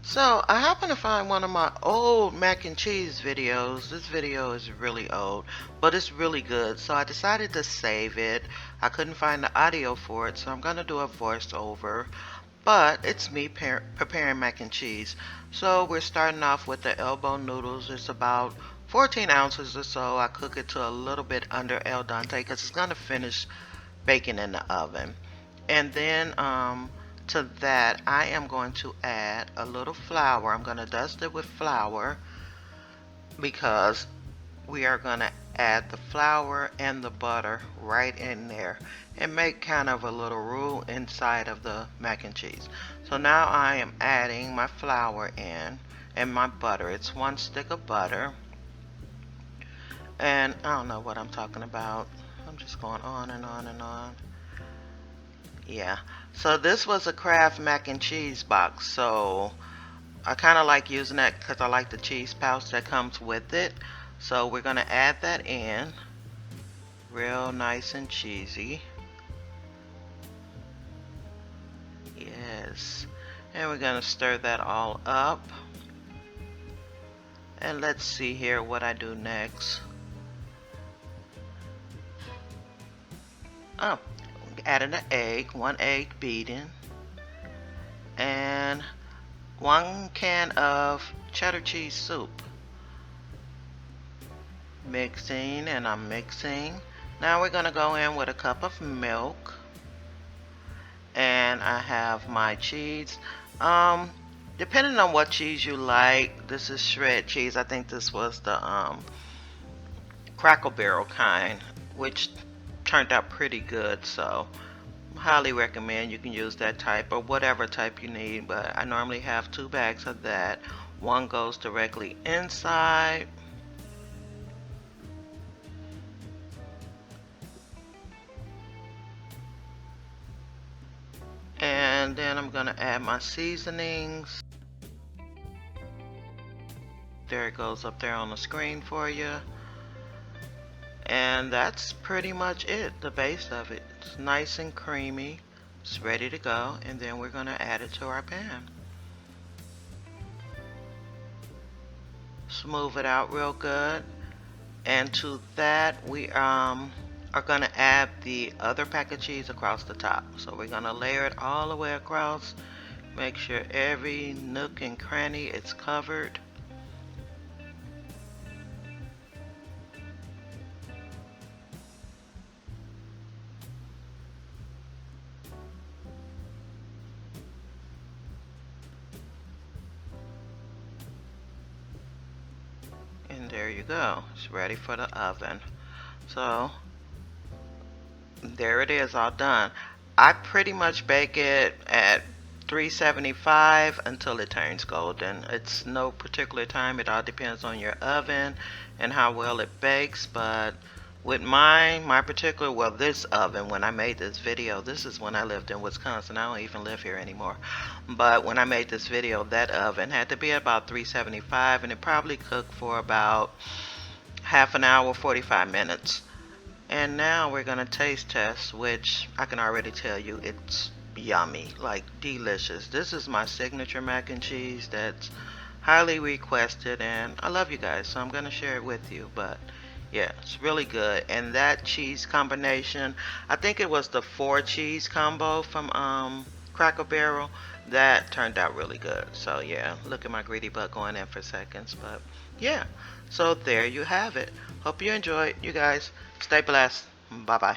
So I happened to find one of my old mac and cheese videos. This video is really old, but it's really good. So I decided to save it. I couldn't find the audio for it, so I'm going to do a voiceover. But it's me preparing mac and cheese. So we're starting off with the elbow noodles. It's about 14 ounces or so. I cook it to a little bit under al dente because it's going to finish baking in the oven. And then to that, I am going to add a little flour. I'm going to dust it with flour because we are going to add the flour and the butter right in there and make kind of a little roux inside of the mac and cheese. So now I am adding my flour in and my butter. It's 1 stick of butter. And I don't know what I'm talking about. I'm just going on and on and on. Yeah, so this was a Kraft mac and cheese box, so I kind of like using that because I like the cheese pouch that comes with it. So we're going to add that in, real nice and cheesy. Yes, and we're going to stir that all up. And let's see here what I do next. Oh, added an egg, 1 egg beaten, and 1 can of cheddar cheese soup. Mixing, and I'm mixing. Now we're going to go in with a cup of milk, and I have my cheese. Depending on what cheese you like, this is shred cheese. I think this was the Cracker Barrel kind, which turned out pretty good, so highly recommend you can use that type or whatever type you need. But I normally have 2 bags of that. 1 goes directly inside, and then I'm gonna add my seasonings. There it goes up there on the screen for you. And that's pretty much it, the base of it. It's nice and creamy. It's ready to go, and then we're going to add it to our pan. Smooth it out real good. And to that, we are going to add the other pack of cheese across the top. So we're going to layer it all the way across. Make sure every nook and cranny is covered. And there you go, it's ready for the oven. So there it is, all done. I pretty much bake it at 375 until it turns golden. It's no particular time, it all depends on your oven and how well it bakes. But with my particular, well, this oven, when I made this video, this is when I lived in Wisconsin. I don't even live here anymore. But when I made this video, that oven had to be about 375, and it probably cooked for about half an hour, 45 minutes. And now we're going to taste test, which I can already tell you it's yummy, like delicious. This is my signature mac and cheese that's highly requested, and I love you guys, so I'm going to share it with you. But yeah, it's really good. And that cheese combination, I think it was the 4 cheese combo from Cracker Barrel, that turned out really good. So yeah, look at my greedy butt going in for seconds. But yeah, so there you have it. Hope you enjoyed. You guys stay blessed. Bye bye.